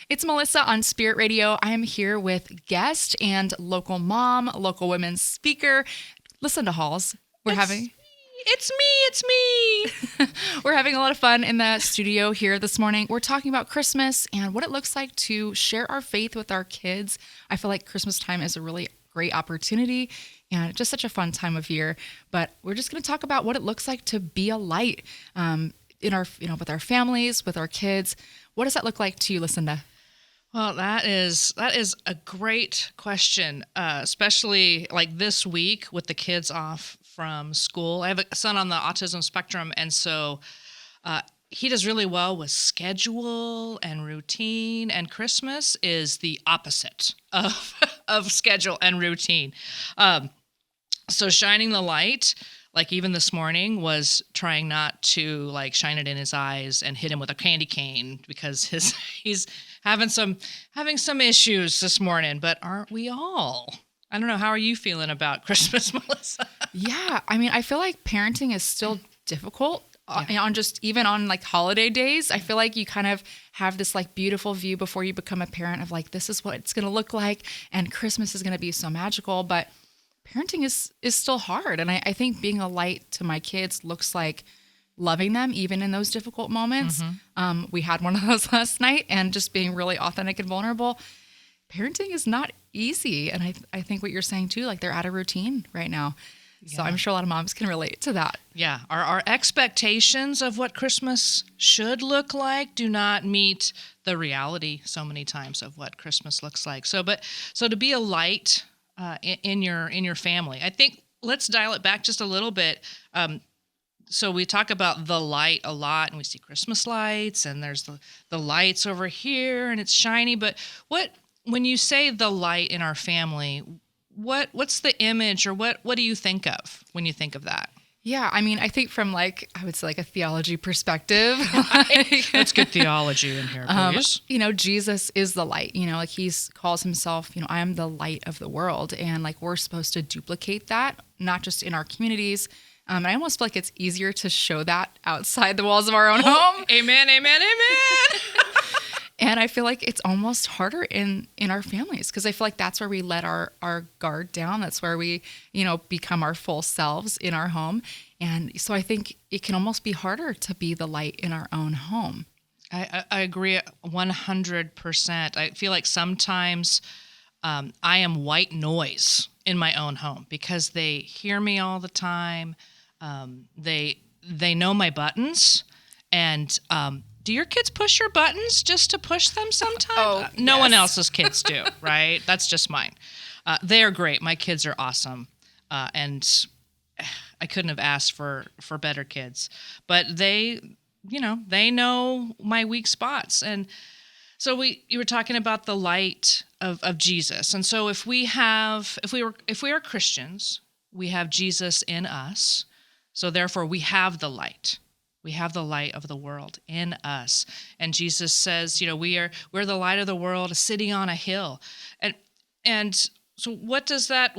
It's Melissa on Spirit Radio. I am here with guest and local mom, local women's speaker, LaCinda Halls. It's me. We're having a lot of fun in the studio here this morning. We're talking about Christmas and what it looks like to share our faith with our kids. I feel like Christmas time is a really great opportunity and just such a fun time of year. But we're just going to talk about what it looks like to be a light in our, with our families, with our kids. What does that look like to you, LaCinda? Well, that is a great question, especially like this week with the kids off from school. I have a son on the autism spectrum, and so he does really well with schedule and routine, and Christmas is the opposite of schedule and routine. So shining the light, like even this morning, was trying not to like shine it in his eyes and hit him with a candy cane because he's having some issues this morning, but aren't we all? I don't know. How are you feeling about Christmas, Melissa? Yeah. I mean, I feel like parenting is still difficult even on like holiday days. I feel like you kind of have this like beautiful view before you become a parent of like, this is what it's going to look like. And Christmas is going to be so magical, but parenting is still hard. And I think being a light to my kids looks like loving them even in those difficult moments. Mm-hmm. We had one of those last night, and just being really authentic and vulnerable. Parenting is not easy. And I think what you're saying too, like they're out of routine right now. Yeah. So I'm sure a lot of moms can relate to that. Yeah. Our expectations of what Christmas should look like do not meet the reality so many times of what Christmas looks like. So to be a light in your family, I think let's dial it back just a little bit. So we talk about the light a lot, and we see Christmas lights, and there's the lights over here, and it's shiny. But when you say the light in our family, what's the image, or what do you think of when you think of that? Yeah, I mean, I think from I would say a theology perspective. Let's get theology in here, please. Jesus is the light. He calls himself, I am the light of the world, and we're supposed to duplicate that, not just in our communities. And I almost feel like it's easier to show that outside the walls of our own home. Amen, amen, amen. And I feel like it's almost harder in our families, because I feel like that's where we let our guard down. That's where we, become our full selves in our home. And so I think it can almost be harder to be the light in our own home. I agree 100%. I feel like sometimes I am white noise in my own home because they hear me all the time. They know my buttons, and do your kids push your buttons just to push them sometimes? No one else's kids do, right? That's just mine. They are great. My kids are awesome, and I couldn't have asked for better kids. But they know my weak spots, and so you were talking about the light of Jesus, and so if we are Christians, we have Jesus in us. So therefore, we have the light. We have the light of the world in us. And Jesus says, we're the light of the world, a city on a hill. And so what does that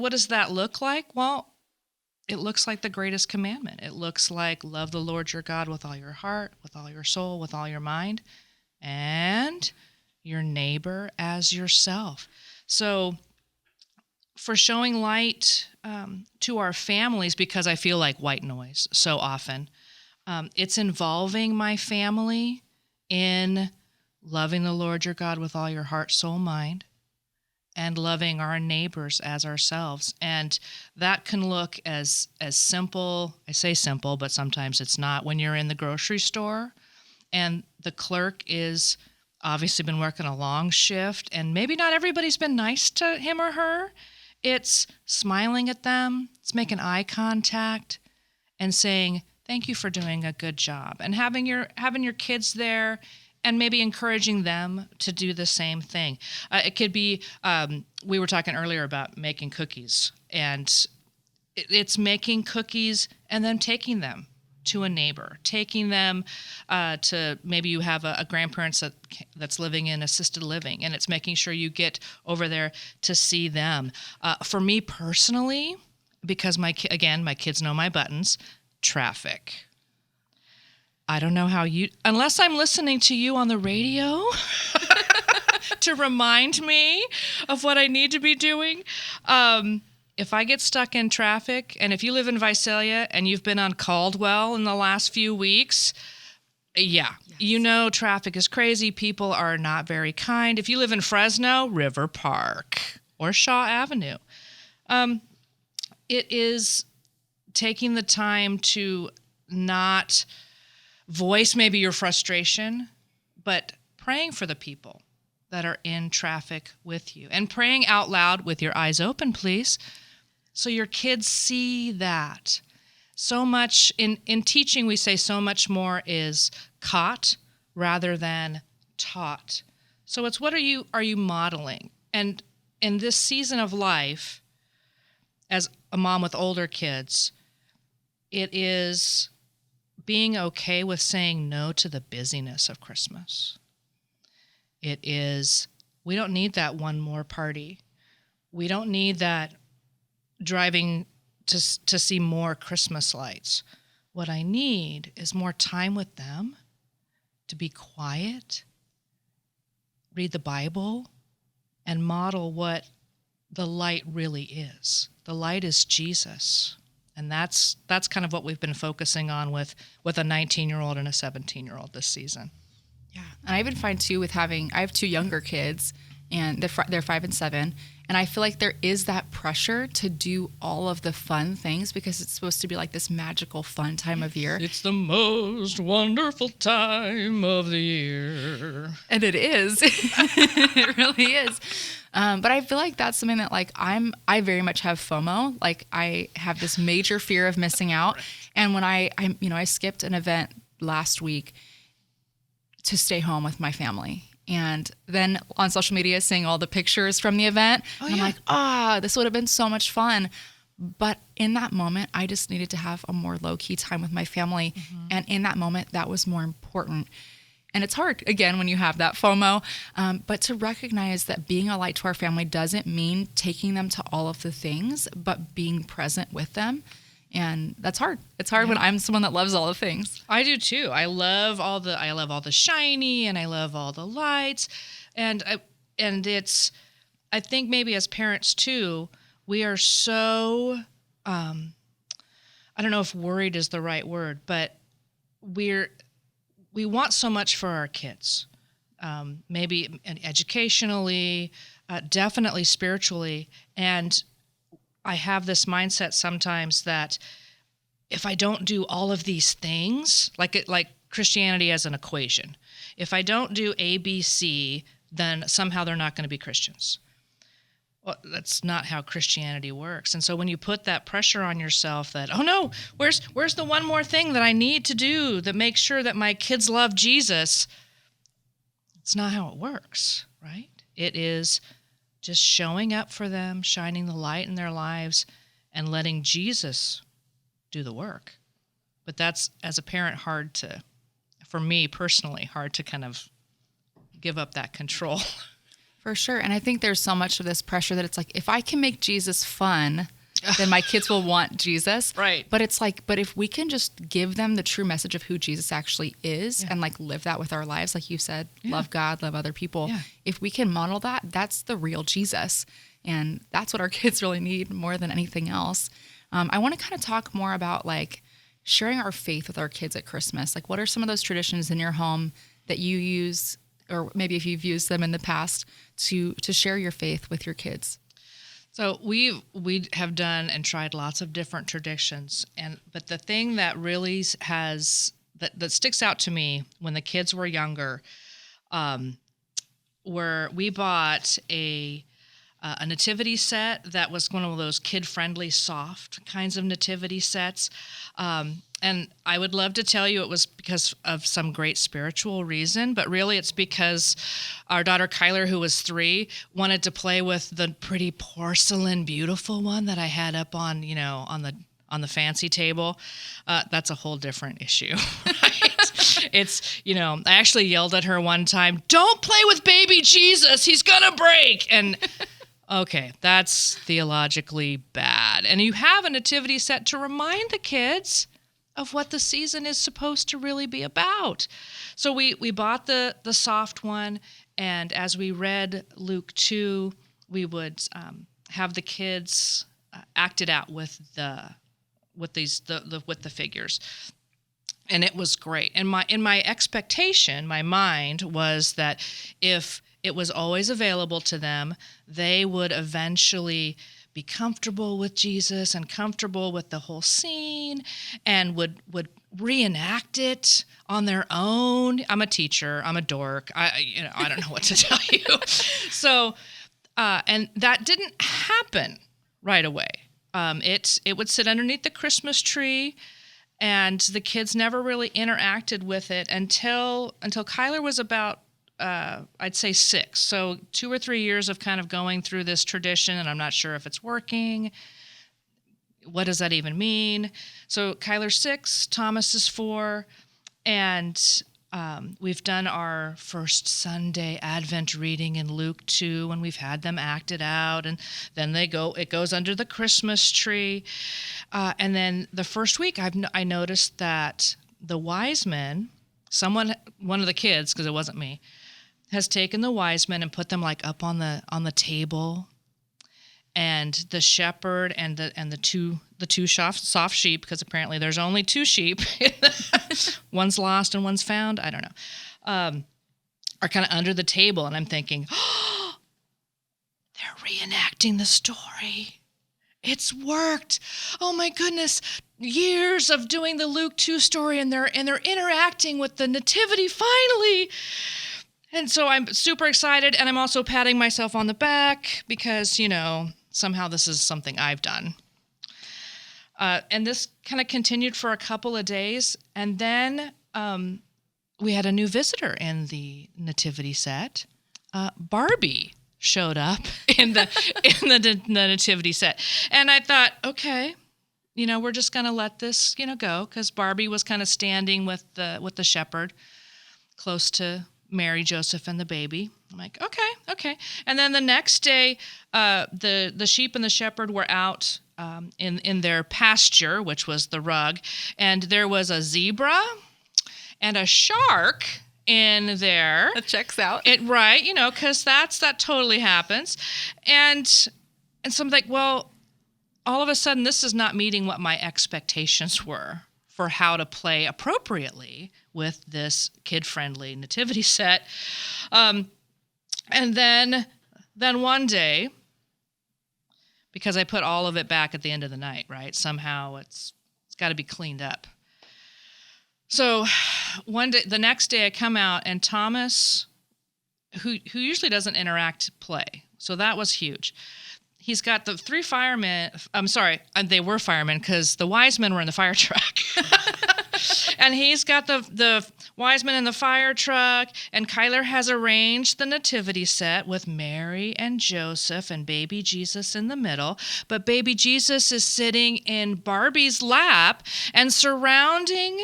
look like? Well, it looks like the greatest commandment. It looks like love the Lord your God with all your heart, with all your soul, with all your mind, and your neighbor as yourself. So for showing light to our families, because I feel like white noise so often, it's involving my family in loving the Lord your God with all your heart, soul, mind, and loving our neighbors as ourselves. And that can look as simple. I say simple, but sometimes it's not. When you're in the grocery store and the clerk is obviously been working a long shift, and maybe not everybody's been nice to him or her, it's smiling at them, it's making eye contact, and saying, thank you for doing a good job, and having your kids there, and maybe encouraging them to do the same thing. It could be, we were talking earlier about making cookies, and it's making cookies and then taking them to a neighbor, taking them to, maybe you have a grandparent that's living in assisted living, and it's making sure you get over there to see them. For me personally, because my kids know my buttons, traffic. I don't know how unless I'm listening to you on the radio, to remind me of what I need to be doing. If I get stuck in traffic, and if you live in Visalia and you've been on Caldwell in the last few weeks, yeah, you know traffic is crazy. People are not very kind. If you live in Fresno, River Park or Shaw Avenue, it is taking the time to not voice maybe your frustration, but praying for the people that are in traffic with you and praying out loud with your eyes open, please, so your kids see that. So much in teaching, we say so much more is caught rather than taught. So it's what are you modeling? And in this season of life, as a mom with older kids, it is being okay with saying no to the busyness of Christmas. It is, we don't need that one more party. We don't need that driving to see more Christmas lights. What I need is more time with them, to be quiet, read the Bible, and model what the light really is. The light is Jesus. And that's kind of what we've been focusing on with a 19-year-old and a 17-year-old this season. Yeah. And I even find, too, I have two younger kids, and they're 5 and 7. And I feel like there is that pressure to do all of the fun things because it's supposed to be like this magical, fun time of year. It's the most wonderful time of the year. And it is. It really is. But I feel like that's something that, like, I very much have FOMO. Like, I have this major fear of missing out. Right. And when I skipped an event last week to stay home with my family. And then on social media, seeing all the pictures from the event, I'm like, this would have been so much fun. But in that moment, I just needed to have a more low-key time with my family. Mm-hmm. And in that moment, that was more important. And it's hard, again, when you have that FOMO. But to recognize that being a light to our family doesn't mean taking them to all of the things, but being present with them. And that's hard. It's hard when I'm someone that loves all the things. I do too. I love all the shiny, and I love all the lights. And it's, I think maybe as parents too, we are so, I don't know if worried is the right word, but we want so much for our kids. Maybe educationally, definitely spiritually. And I have this mindset sometimes that if I don't do all of these things, like Christianity as an equation, if I don't do A, B, C, then somehow they're not going to be Christians. Well, that's not how Christianity works. And so when you put that pressure on yourself that, oh no, where's the one more thing that I need to do that makes sure that my kids love Jesus? It's not how it works, right? It is just showing up for them, shining the light in their lives, and letting Jesus do the work. But that's, as a parent, for me personally, hard to kind of give up that control. For sure. And I think there's so much of this pressure that it's like, if I can make Jesus fun, then my kids will want Jesus. Right. But it's like, but if we can just give them the true message of who Jesus actually is and like live that with our lives, like you said, love God, love other people. Yeah. If we can model that, that's the real Jesus. And that's what our kids really need more than anything else. I want to kind of talk more about like sharing our faith with our kids at Christmas. Like, what are some of those traditions in your home that you use, or maybe if you've used them in the past, to share your faith with your kids? So we have done and tried lots of different traditions, but the thing that really that sticks out to me when the kids were younger, where we bought a nativity set that was one of those kid-friendly, soft kinds of nativity sets. And I would love to tell you it was because of some great spiritual reason, but really it's because our daughter Kyler, who was 3, wanted to play with the pretty porcelain, beautiful one that I had up on the fancy table. That's a whole different issue, right? It's, I actually yelled at her one time, "Don't play with baby Jesus, he's gonna break." And okay, that's theologically bad. And you have a nativity set to remind the kids of what the season is supposed to really be about. So we bought the soft one, and as we read Luke 2, we would have the kids act it out with the figures. And it was great. And my expectation, my mind was that if it was always available to them, they would eventually be comfortable with Jesus and comfortable with the whole scene and would reenact it on their own. I'm a teacher. I'm a dork. I don't know what to tell you. So, and that didn't happen right away. It would sit underneath the Christmas tree, and the kids never really interacted with it until Kyler was about, I'd say 6. So 2 or 3 years of kind of going through this tradition, and I'm not sure if it's working. What does that even mean? So Kyler's 6, Thomas is 4, and we've done our first Sunday Advent reading in Luke 2, and we've had them act it out, and then it goes under the Christmas tree. And then the first week, I noticed that the wise men, one of the kids, because it wasn't me, has taken the wise men and put them like up on the table, and the shepherd and the two soft sheep, because apparently there's only 2 sheep, one's lost and one's found, I don't know, are kind of under the table, and I'm thinking, oh, they're reenacting the story. It's worked. Oh my goodness. Years of doing the Luke 2 story, and they're interacting with the Nativity finally. And so I'm super excited, and I'm also patting myself on the back because, somehow this is something I've done. And this kind of continued for a couple of days, and then we had a new visitor in the Nativity set. Barbie showed up in the Nativity set, and I thought, okay, we're just going to let this go, because Barbie was kind of standing with the shepherd close to Mary, Joseph, and the baby. I'm like, okay. And then the next day, the sheep and the shepherd were out in their pasture, which was the rug, and there was a zebra and a shark in there. That checks out. Right, because that totally happens. And so I'm like, well, all of a sudden, this is not meeting what my expectations were for how to play appropriately with this kid-friendly nativity set. And then one day, because I put all of it back at the end of the night, right? Somehow it's got to be cleaned up. So one day, the next day I come out, and Thomas, who usually doesn't interact, play. So that was huge. He's got the 3 firemen. I'm sorry, they were firemen because the wise men were in the fire truck. And he's got the wise men in the fire truck, and Kyler has arranged the nativity set with Mary and Joseph and baby Jesus in the middle. But baby Jesus is sitting in Barbie's lap, and surrounding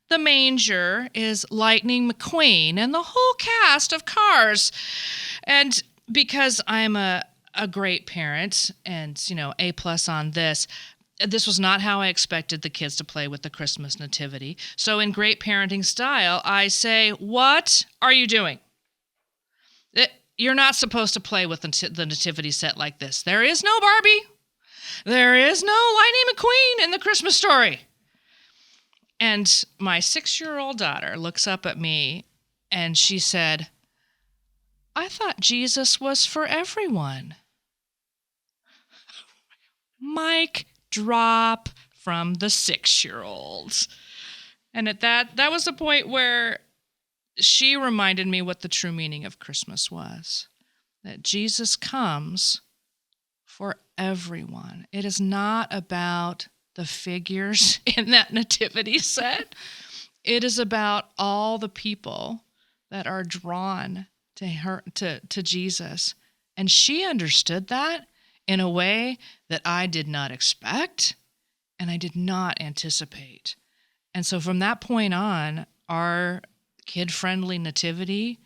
the manger is Lightning McQueen and the whole cast of Cars. And because I'm a great parent and, A+ on this was not how I expected the kids to play with the Christmas nativity. So in great parenting style, I say, what are you doing? You're not supposed to play with the nativity set like this. There is no Barbie. There is no Lightning McQueen in the Christmas story. And my 6-year-old daughter looks up at me and she said, I thought Jesus was for everyone. Mic drop from the 6-year-old. And at that was the point where she reminded me what the true meaning of Christmas was. That Jesus comes for everyone. It is not about the figures in that nativity set. It is about all the people that are drawn to Jesus. And she understood that in a way that I did not expect and I did not anticipate. And so from that point on, our kid-friendly nativity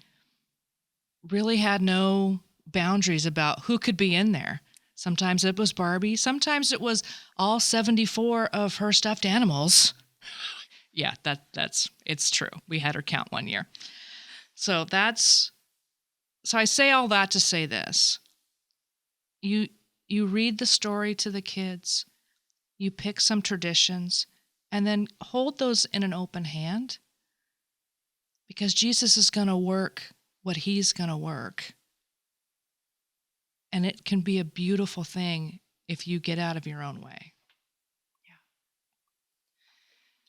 really had no boundaries about who could be in there. Sometimes it was Barbie. Sometimes it was all 74 of her stuffed animals Yeah, it's true. We had her count one year. So I say all that to say this. You read the story to the kids, you pick some traditions, and then hold those in an open hand, because Jesus is going to work what he's going to work. And it can be a beautiful thing if you get out of your own way.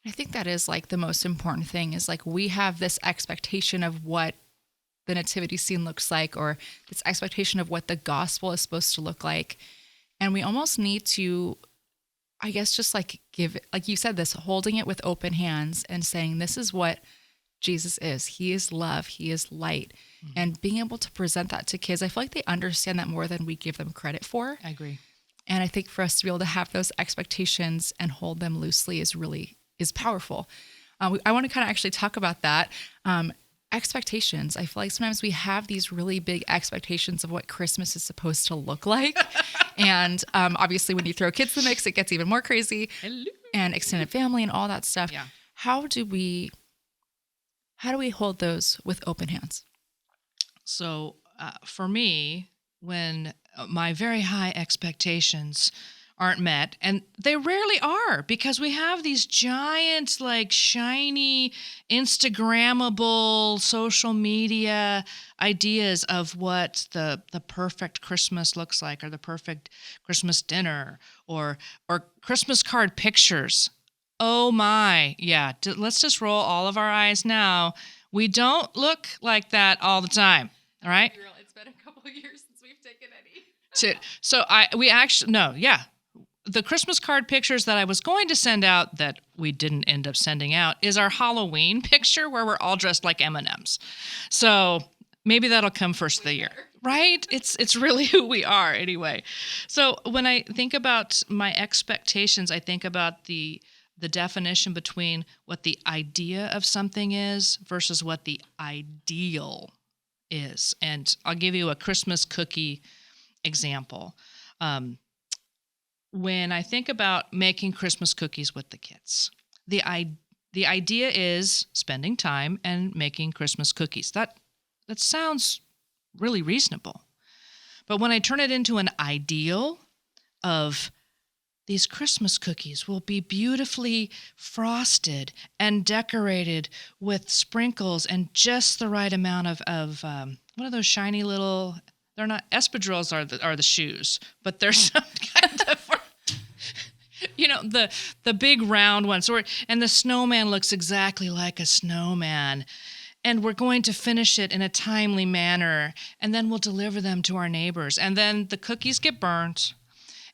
I think that is like the most important thing, is like we have this expectation of what the nativity scene looks like, or this expectation of what the gospel is supposed to look like. And we almost need to, I guess, just like give it, like you said, this holding it with open hands and saying, this is what Jesus is. He is love. He is light. Mm-hmm. And being able to present that to kids, I feel like they understand that more than we give them credit for. I agree. And I think for us to be able to have those expectations and hold them loosely is powerful. I want to kind of actually talk about that. Expectations. I feel like sometimes we have these really big expectations of what Christmas is supposed to look like. And obviously when you throw kids in the mix, it gets even more crazy. Hello. And extended family and all that stuff. Yeah. How do we hold those with open hands? So for me, when my very high expectations aren't met, and they rarely are, because we have these giant, like shiny, Instagrammable social media ideas of what the perfect Christmas looks like, or the perfect Christmas dinner, or Christmas card pictures. Oh my, yeah. Let's just roll all of our eyes now. We don't look like that all the time, all right? It's been a couple of years since we've taken any. The Christmas card pictures that I was going to send out that we didn't end up sending out is our Halloween picture where we're all dressed like M&Ms. So maybe that'll come first of the year, right? It's really who we are anyway. So when I think about my expectations, I think about the definition between what the idea of something is versus what the ideal is. And I'll give you a Christmas cookie example. When I think about making Christmas cookies with the kids, the idea is spending time and making Christmas cookies. That sounds really reasonable. But when I turn it into an ideal of these Christmas cookies will be beautifully frosted and decorated with sprinkles and just the right amount of what are those shiny little, they're not, espadrilles are the shoes, but they're some kind of, the big round ones. And the snowman looks exactly like a snowman. And we're going to finish it in a timely manner, and then we'll deliver them to our neighbors. And then the cookies get burnt,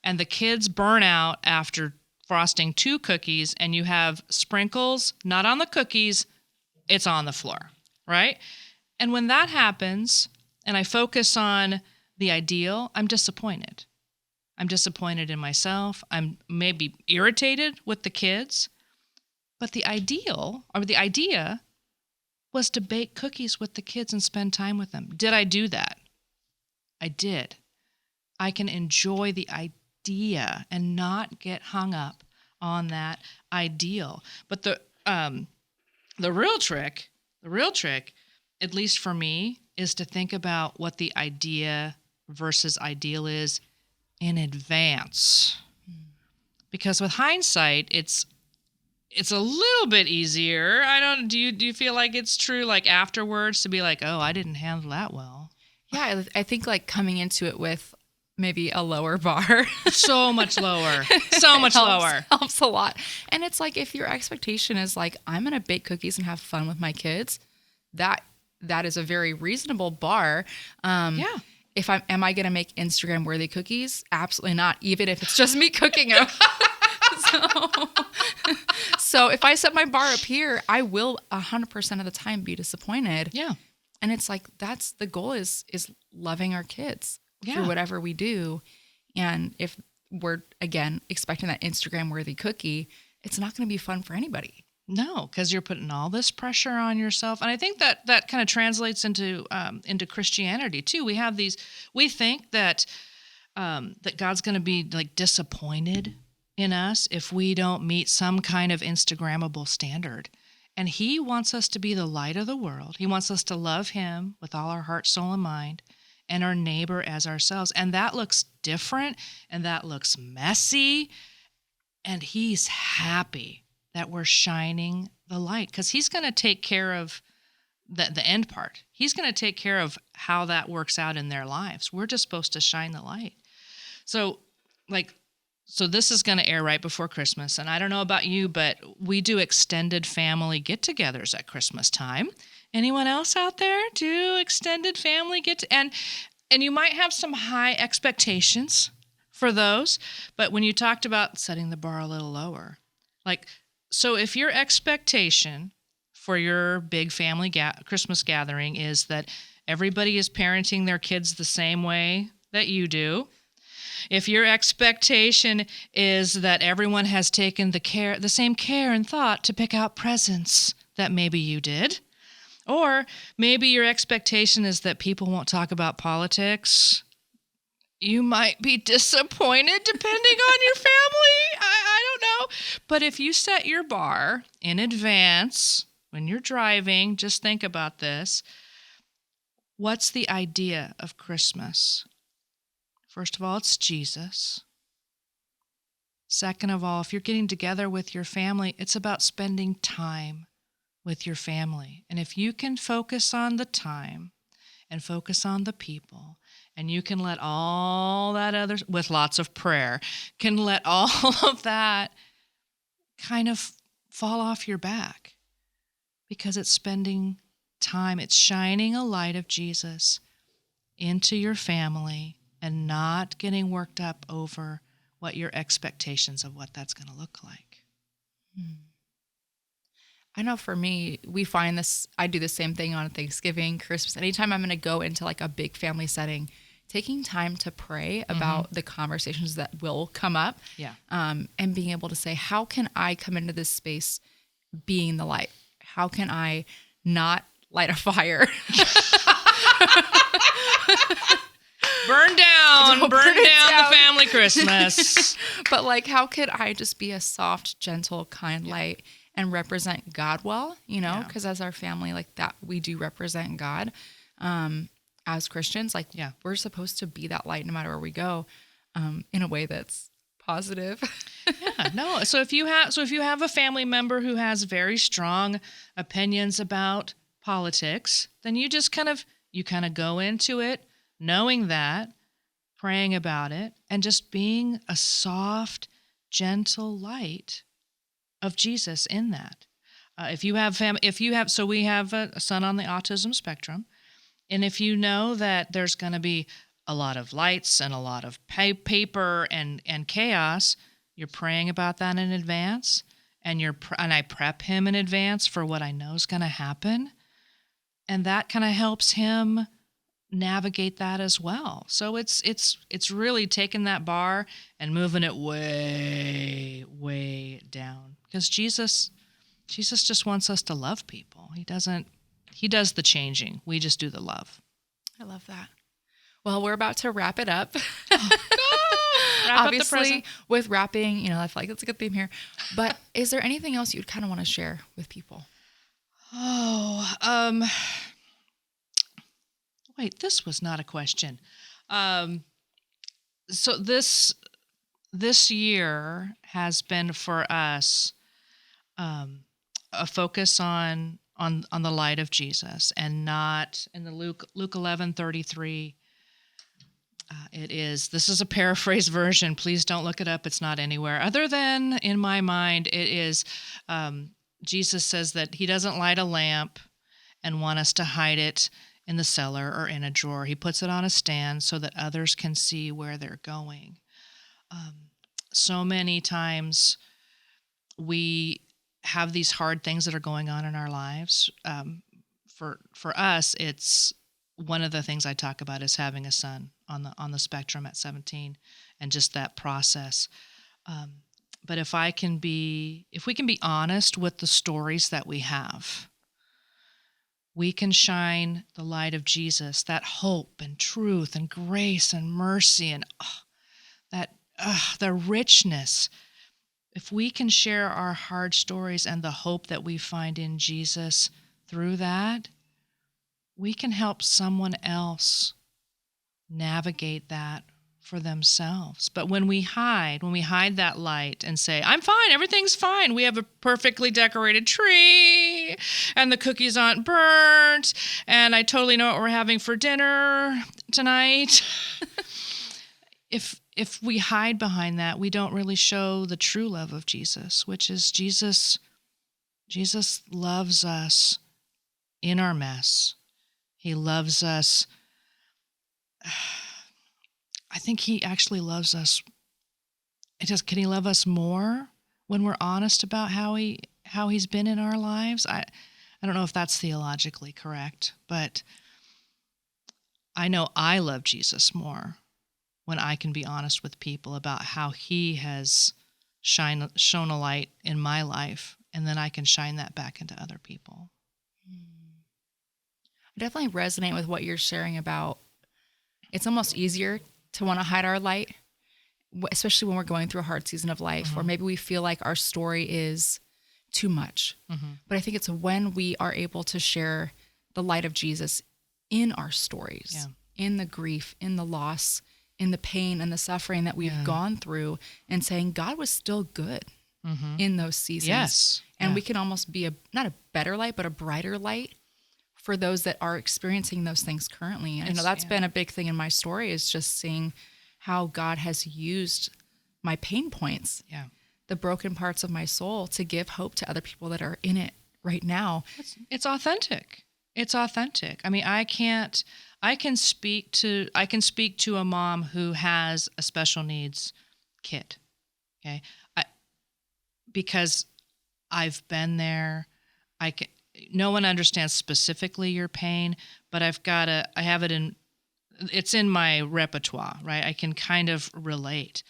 and the kids burn out after frosting 2 cookies, and you have sprinkles, not on the cookies, it's on the floor, right? And when that happens, and I focus on the ideal, I'm disappointed. I'm disappointed in myself. I'm maybe irritated with the kids. But the ideal, or the idea, was to bake cookies with the kids and spend time with them. Did I do that? I did. I can enjoy the idea and not get hung up on that ideal. But the real trick, at least for me, is to think about what the idea versus ideal is in advance. Because with hindsight, it's a little bit easier. Do you feel like it's true, like afterwards, to be like, oh, I didn't handle that well? Yeah, I think like coming into it with maybe a lower bar. So much lower. So much lower. Helps a lot. And it's like, if your expectation is like, I'm going to bake cookies and have fun with my kids, that is a very reasonable bar. Yeah. Am I going to make Instagram worthy cookies? Absolutely not. Even if it's just me cooking them. So if I set my bar up here, I will 100% of the time be disappointed. Yeah. And it's like, that's the goal is loving our kids through whatever we do. And if we're, again, expecting that Instagram worthy cookie, it's not going to be fun for anybody. No, because you're putting all this pressure on yourself. And I think that kind of translates into Christianity too. We think that God's going to be like disappointed in us if we don't meet some kind of Instagrammable standard. And he wants us to be the light of the world. He wants us to love him with all our heart, soul, and mind, and our neighbor as ourselves. And that looks different, and that looks messy. And he's happy that we're shining the light, because he's going to take care of the end part. He's going to take care of how that works out in their lives. We're just supposed to shine the light. So this is going to air right before Christmas. And I don't know about you, but we do extended family get-togethers at Christmas time. Anyone else out there do extended family and you might have some high expectations for those, but when you talked about setting the bar a little lower, so if your expectation for your big family Christmas gathering is that everybody is parenting their kids the same way that you do, if your expectation is that everyone has taken the same care and thought to pick out presents that maybe you did, or maybe your expectation is that people won't talk about politics, you might be disappointed depending on your family. I don't know. But if you set your bar in advance when you're driving, just think about this. What's the idea of Christmas? First of all, it's Jesus. Second of all, if you're getting together with your family, it's about spending time with your family. And if you can focus on the time and focus on the people, and you can let all that other, with lots of prayer, can let all of that kind of fall off your back, because it's spending time, it's shining a light of Jesus into your family and not getting worked up over what your expectations of what that's going to look like. I know for me, we find this, I do the same thing on Thanksgiving, Christmas. Anytime I'm going to go into like a big family setting, taking time to pray about the conversations that will come up, and being able to say, how can I come into this space being the light? How can I not light a fire? Burn down down the family Christmas. But like, how could I just be a soft, gentle, kind light and represent God well, because as our family, like that, we do represent God. As Christians, we're supposed to be that light no matter where we go, in a way that's positive. So if you have a family member who has very strong opinions about politics, then you just kind of go into it knowing that, praying about it, and just being a soft, gentle light of Jesus in that. So we have a son on the autism spectrum. And if you know that there's going to be a lot of lights and a lot of paper and chaos, you're praying about that in advance, and I prep him in advance for what I know is going to happen, and that kind of helps him navigate that as well. So it's really taking that bar and moving it way, way down, because Jesus just wants us to love people. He does the changing. We just do the love. I love that. Well, we're about to wrap it up. Obviously, with wrapping, I feel like that's a good theme here. But is there anything else you'd kind of want to share with people? Wait, this was not a question. So this year has been for us a focus on the light of Jesus, and not in the Luke 11:33. This is a paraphrase version. Please don't look it up. It's not anywhere other than in my mind. It is, Jesus says that he doesn't light a lamp and want us to hide it in the cellar or in a drawer. He puts it on a stand so that others can see where they're going. So many times we have these hard things that are going on in our lives. For us, it's one of the things I talk about is having a son on the spectrum at 17, and just that process. But if we can be honest with the stories that we have, we can shine the light of Jesus, that hope and truth and grace and mercy and the richness if we can share our hard stories and the hope that we find in Jesus through that, we can help someone else navigate that for themselves. But when we hide that light and say, I'm fine, everything's fine, we have a perfectly decorated tree, and the cookies aren't burnt, and I totally know what we're having for dinner tonight. If we hide behind that, we don't really show the true love of Jesus, which is Jesus loves us in our mess. He loves us. I think he actually loves us. Can he love us more when we're honest about how he's been in our lives? I don't know if that's theologically correct, but I know I love Jesus more when I can be honest with people about how he has shown a light in my life, and then I can shine that back into other people. I definitely resonate with what you're sharing about. It's almost easier to want to hide our light, especially when we're going through a hard season of life, or maybe we feel like our story is too much. But I think it's when we are able to share the light of Jesus in our stories, in the grief, in the loss, in the pain and the suffering that we've gone through, and saying God was still good in those seasons. Yes. And we can almost be not a better light, but a brighter light for those that are experiencing those things currently. And that's been a big thing in my story, is just seeing how God has used my pain points, the broken parts of my soul, to give hope to other people that are in it right now. It's authentic. It's authentic. I mean, I can speak to a mom who has a special needs kid. Okay. Because I've been there. No one understands specifically your pain, but it's in my repertoire, right? I can kind of relate.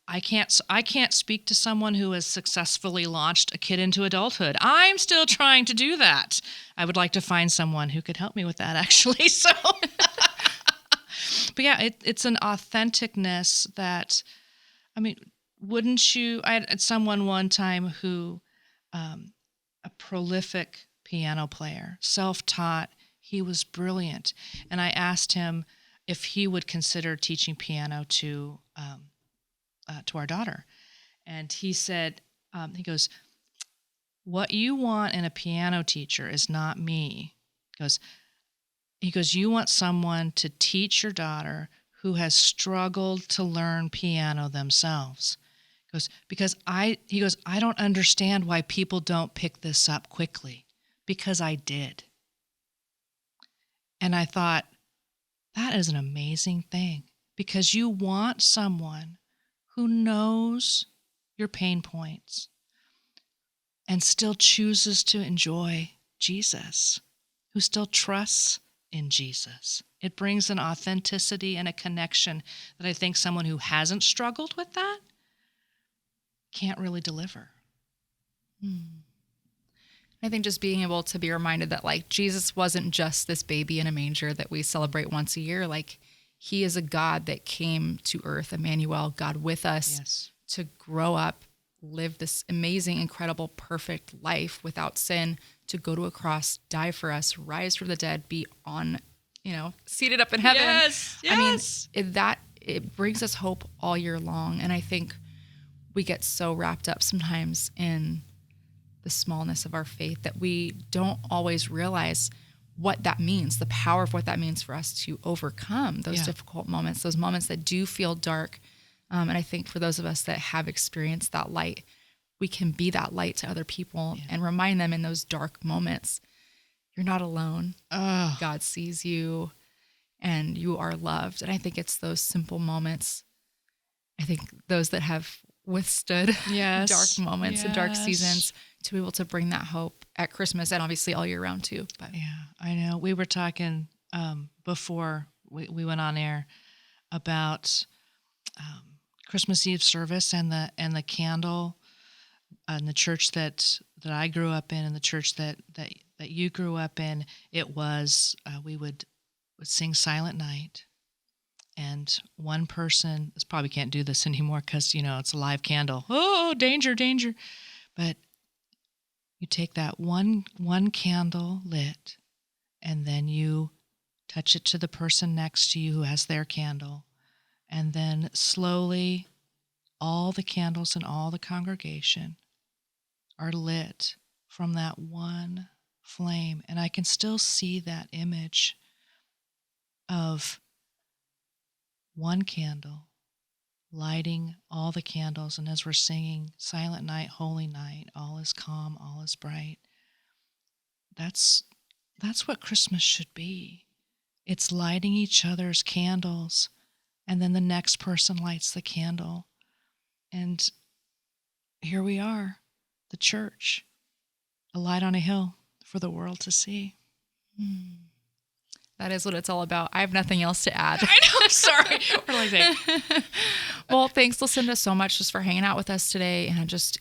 I can't speak to someone who has successfully launched a kid into adulthood. I'm still trying to do that. I would like to find someone who could help me with that, actually. So, but yeah, it's an authenticness that, I mean, wouldn't you? I had someone one time who, a prolific piano player, self-taught. He was brilliant, and I asked him if he would consider teaching piano to our daughter. And he said, he goes, what you want in a piano teacher is not me. He goes, you want someone to teach your daughter who has struggled to learn piano themselves. He goes, I don't understand why people don't pick this up quickly, because I did. And I thought, that is an amazing thing, because you want someone who knows your pain points and still chooses to enjoy Jesus, who still trusts in Jesus. It brings an authenticity and a connection that I think someone who hasn't struggled with that can't really deliver. I think just being able to be reminded that, like, Jesus wasn't just this baby in a manger that we celebrate once a year. Like, he is a God that came to earth, Emmanuel, God with us, to grow up, live this amazing, incredible, perfect life without sin, to go to a cross, die for us, rise from the dead, be on, seated up in heaven. Yes. I mean, it brings us hope all year long. And I think we get so wrapped up sometimes in the smallness of our faith that we don't always realize what that means, the power of what that means for us to overcome those difficult moments, those moments that do feel dark. And I think for those of us that have experienced that light, we can be that light to other people and remind them in those dark moments, you're not alone. God sees you and you are loved. And I think it's those simple moments. I think those that have withstood dark moments and dark seasons, to be able to bring that hope at Christmas and obviously all year round too. But yeah, I know. We were talking before we went on air about Christmas Eve service and the candle in the church that I grew up in, and the church that you grew up in. It was we would sing Silent Night, And one person probably can't do this anymore because, it's a live candle. Oh, danger, danger. But you take that one candle lit, and then you touch it to the person next to you who has their candle. And then slowly, all the candles in all the congregation are lit from that one flame. And I can still see that image of one candle lighting all the candles. And as we're singing Silent Night, Holy Night, all is calm, all is bright. That's what Christmas should be. It's lighting each other's candles, and then the next person lights the candle. And here we are, the church, a light on a hill for the world to see. That is what it's all about. I have nothing else to add. I know, I'm sorry. What do I say? Well, thanks, LaCinda, so much just for hanging out with us today and just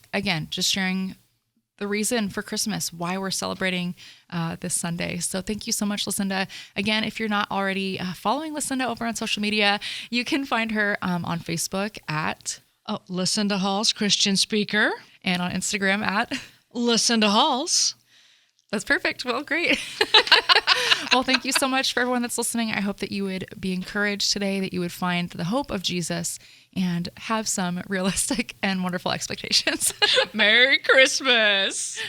sharing the reason for Christmas, why we're celebrating this Sunday. So thank you so much, LaCinda. Again, if you're not already following LaCinda over on social media, you can find her on Facebook at LaCinda Halls, Christian speaker. And on Instagram at LaCinda Halls. That's perfect. Well, great. Well, thank you so much for everyone that's listening. I hope that you would be encouraged today, that you would find the hope of Jesus and have some realistic and wonderful expectations. Merry Christmas.